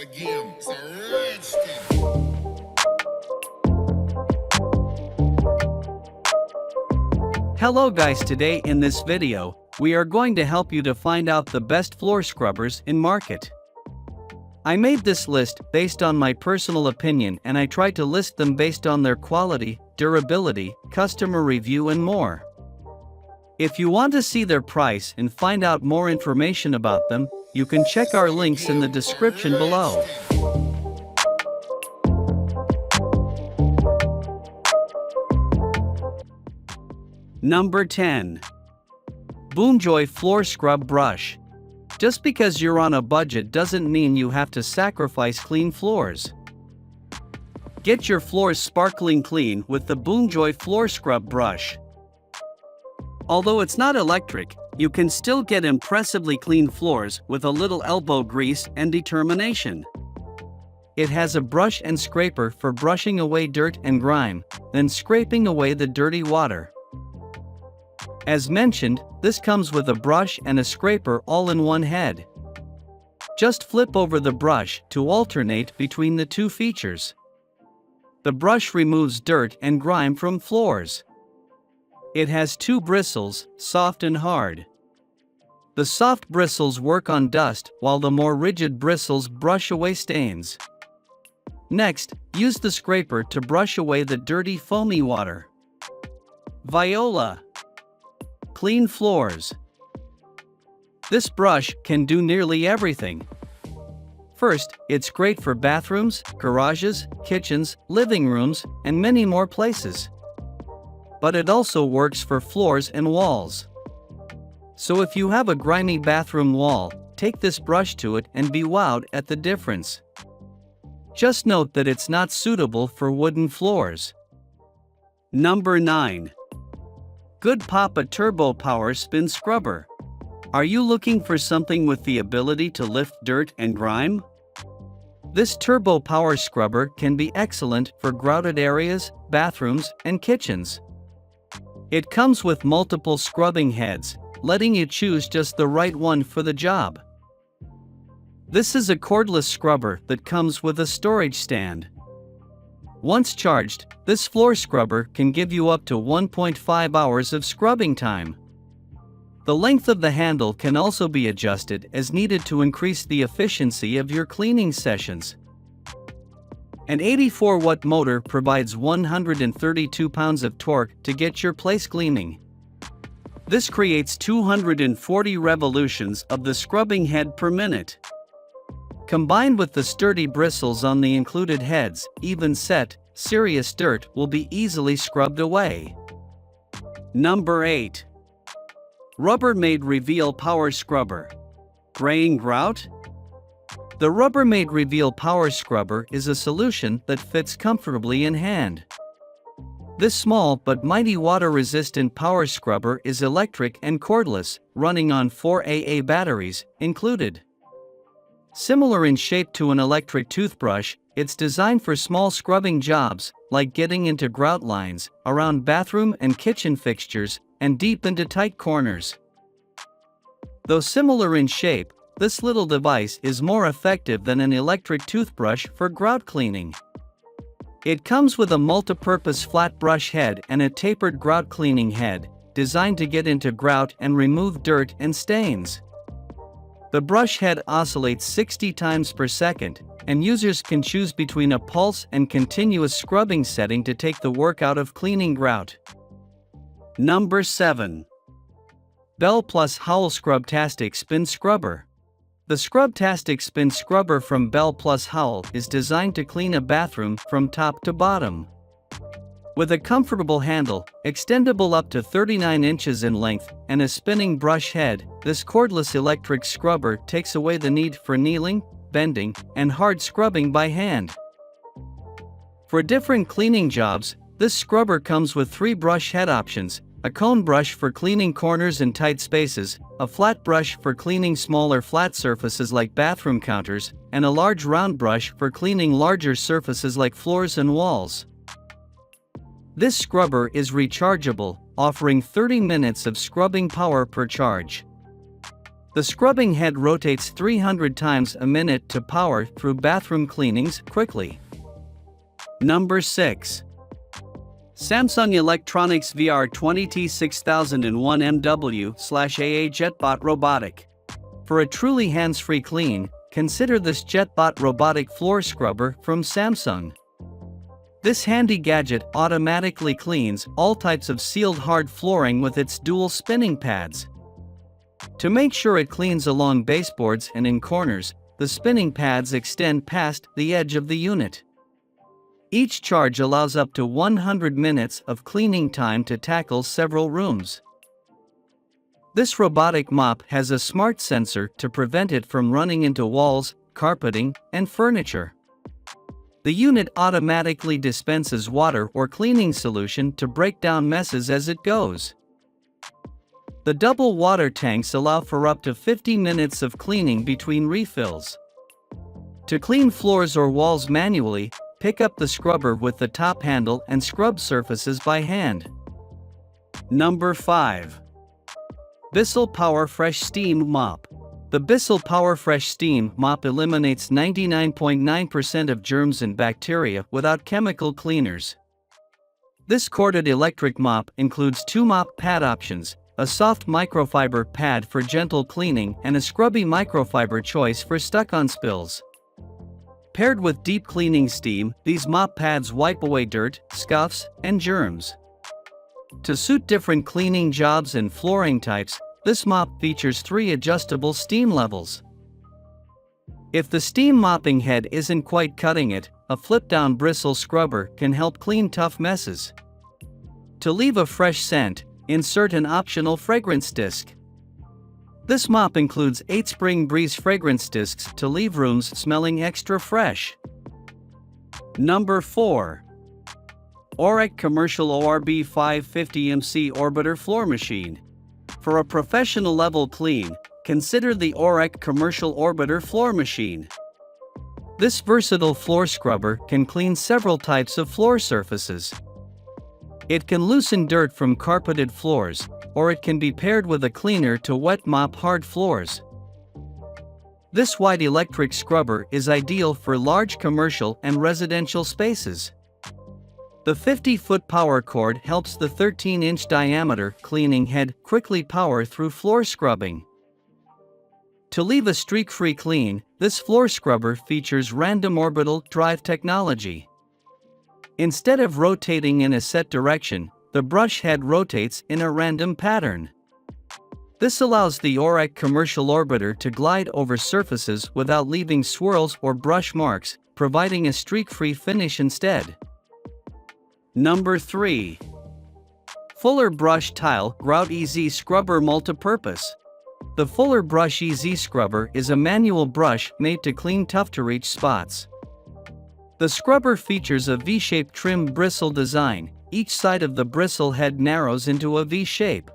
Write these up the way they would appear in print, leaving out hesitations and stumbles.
again. It's a rich thing. Hello guys, today in this video, we are going to help you to find out the best floor scrubbers in market. I made this list based on my personal opinion and I tried to list them based on their quality, durability, customer review and more. If you want to see their price and find out more information about them, you can check our links in the description below. Number 10. BoomJoy Floor Scrub Brush. Just because you're on a budget doesn't mean you have to sacrifice clean floors. Get your floors sparkling clean with the BoomJoy Floor Scrub Brush. Although it's not electric, you can still get impressively clean floors with a little elbow grease and determination. It has a brush and scraper for brushing away dirt and grime, then scraping away the dirty water. As mentioned, this comes with a brush and a scraper all in one head. Just flip over the brush to alternate between the two features. The brush removes dirt and grime from floors. It has two bristles, soft and hard. The soft bristles work on dust while the more rigid bristles brush away stains. Next, use the scraper to brush away the dirty foamy water. Viola. Clean floors. This brush can do nearly everything. First, it's great for bathrooms, garages, kitchens, living rooms, and many more places. But it also works for floors and walls. So if you have a grimy bathroom wall, take this brush to it and be wowed at the difference. Just note that it's not suitable for wooden floors. Number 9. Good Papa Turbo Power Spin Scrubber. Are you looking for something with the ability to lift dirt and grime? This turbo power scrubber can be excellent for grouted areas, bathrooms, and kitchens. It comes with multiple scrubbing heads, letting you choose just the right one for the job. This is a cordless scrubber that comes with a storage stand. Once charged, this floor scrubber can give you up to 1.5 hours of scrubbing time. The length of the handle can also be adjusted as needed to increase the efficiency of your cleaning sessions. An 84-watt motor provides 132 pounds of torque to get your place gleaming. This creates 240 revolutions of the scrubbing head per minute. Combined with the sturdy bristles on the included heads, even set, serious dirt will be easily scrubbed away. Number 8. Rubbermaid Reveal Power Scrubber. Graying grout? The Rubbermaid Reveal Power Scrubber is a solution that fits comfortably in hand. This small but mighty water-resistant power scrubber is electric and cordless, running on 4 AA batteries included. Similar in shape to an electric toothbrush, it's designed for small scrubbing jobs, like getting into grout lines, around bathroom and kitchen fixtures, and deep into tight corners. Though similar in shape, this little device is more effective than an electric toothbrush for grout cleaning. It comes with a multi-purpose flat brush head and a tapered grout cleaning head, designed to get into grout and remove dirt and stains. The brush head oscillates 60 times per second, and users can choose between a pulse and continuous scrubbing setting to take the work out of cleaning grout. Number 7. Bell Plus Howl Scrubtastic Spin Scrubber. The Scrubtastic Spin Scrubber from Bell Plus Howl is designed to clean a bathroom from top to bottom. With a comfortable handle, extendable up to 39 inches in length, and a spinning brush head, this cordless electric scrubber takes away the need for kneeling, bending, and hard scrubbing by hand. For different cleaning jobs, this scrubber comes with 3 brush head options: a cone brush for cleaning corners and tight spaces, a flat brush for cleaning smaller flat surfaces like bathroom counters, and a large round brush for cleaning larger surfaces like floors and walls. This scrubber is rechargeable, offering 30 minutes of scrubbing power per charge. The scrubbing head rotates 300 times a minute to power through bathroom cleanings quickly. Number 6. Samsung Electronics VR20T6001MW/AA JetBot Robotic. For a truly hands-free clean, consider this JetBot robotic floor scrubber from Samsung. This handy gadget automatically cleans all types of sealed hard flooring with its dual spinning pads. To make sure it cleans along baseboards and in corners, the spinning pads extend past the edge of the unit. Each charge allows up to 100 minutes of cleaning time to tackle several rooms. This robotic mop has a smart sensor to prevent it from running into walls, carpeting, and furniture. The unit automatically dispenses water or cleaning solution to break down messes as it goes. The double water tanks allow for up to 50 minutes of cleaning between refills. To clean floors or walls manually, pick up the scrubber with the top handle and scrub surfaces by hand. Number 5. Bissell Power Fresh Steam Mop. The Bissell Power Fresh Steam Mop eliminates 99.9% of germs and bacteria without chemical cleaners. This corded electric mop includes 2 mop pad options, a soft microfiber pad for gentle cleaning and a scrubby microfiber choice for stuck-on spills. Paired with deep cleaning steam, these mop pads wipe away dirt, scuffs, and germs. To suit different cleaning jobs and flooring types, this mop features 3 adjustable steam levels. If the steam mopping head isn't quite cutting it, a flip-down bristle scrubber can help clean tough messes. To leave a fresh scent, insert an optional fragrance disc. This mop includes 8 Spring Breeze fragrance discs to leave rooms smelling extra fresh. Number 4. Orec Commercial ORB 550MC Orbiter Floor Machine. For a professional level clean, consider the Orec Commercial Orbiter Floor Machine. This versatile floor scrubber can clean several types of floor surfaces. It can loosen dirt from carpeted floors, or it can be paired with a cleaner to wet mop hard floors. This wide electric scrubber is ideal for large commercial and residential spaces. The 50-foot power cord helps the 13-inch diameter cleaning head quickly power through floor scrubbing. To leave a streak-free clean, this floor scrubber features random orbital drive technology. Instead of rotating in a set direction, the brush head rotates in a random pattern. This allows the Orec Commercial Orbiter to glide over surfaces without leaving swirls or brush marks, providing a streak-free finish instead. Number 3. Fuller Brush Tile Grout EZ Scrubber Multipurpose. The Fuller Brush EZ Scrubber is a manual brush made to clean tough-to-reach spots. The scrubber features a V-shaped trim bristle design. Each side of the bristle head narrows into a V shape.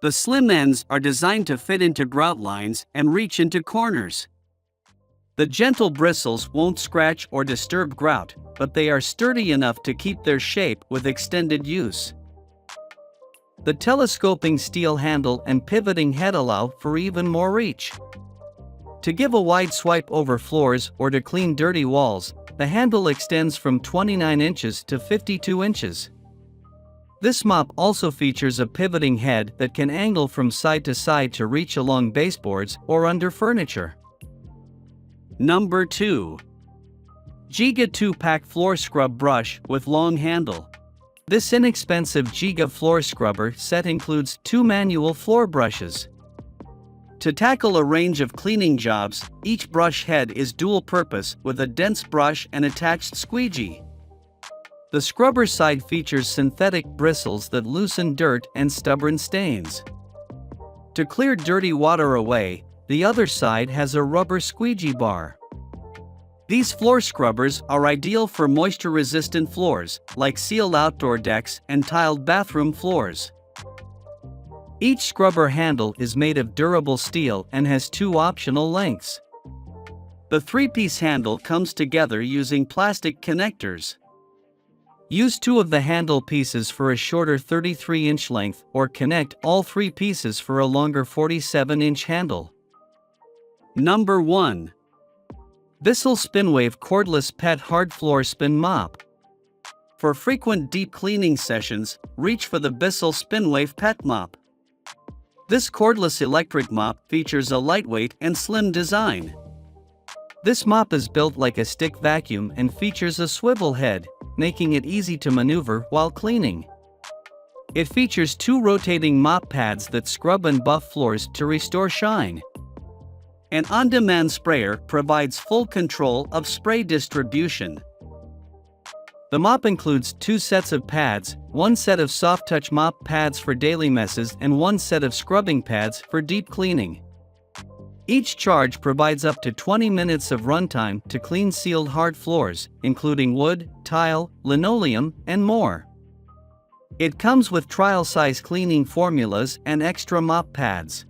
The slim ends are designed to fit into grout lines and reach into corners. The gentle bristles won't scratch or disturb grout, but they are sturdy enough to keep their shape with extended use. The telescoping steel handle and pivoting head allow for even more reach. To give a wide swipe over floors or to clean dirty walls, the handle extends from 29 inches to 52 inches. This mop also features a pivoting head that can angle from side to side to reach along baseboards or under furniture. Number 2. Giga 2-Pack Floor Scrub Brush with Long Handle. This inexpensive Giga floor scrubber set includes 2 manual floor brushes. To tackle a range of cleaning jobs, each brush head is dual-purpose with a dense brush and attached squeegee. The scrubber side features synthetic bristles that loosen dirt and stubborn stains. To clear dirty water away, the other side has a rubber squeegee bar. These floor scrubbers are ideal for moisture-resistant floors, like sealed outdoor decks and tiled bathroom floors. Each scrubber handle is made of durable steel and has 2 optional lengths. The 3-piece handle comes together using plastic connectors. Use 2 of the handle pieces for a shorter 33-inch length or connect all 3 pieces for a longer 47-inch handle. Number 1. Bissell Spinwave Cordless Pet Hard Floor Spin Mop. For frequent deep cleaning sessions, reach for the Bissell Spinwave Pet Mop. This cordless electric mop features a lightweight and slim design. This mop is built like a stick vacuum and features a swivel head, making it easy to maneuver while cleaning. It features 2 rotating mop pads that scrub and buff floors to restore shine. An on-demand sprayer provides full control of spray distribution. The mop includes 2 sets of pads, 1 set of soft-touch mop pads for daily messes and 1 set of scrubbing pads for deep cleaning. Each charge provides up to 20 minutes of runtime to clean sealed hard floors, including wood, tile, linoleum, and more. It comes with trial-size cleaning formulas and extra mop pads.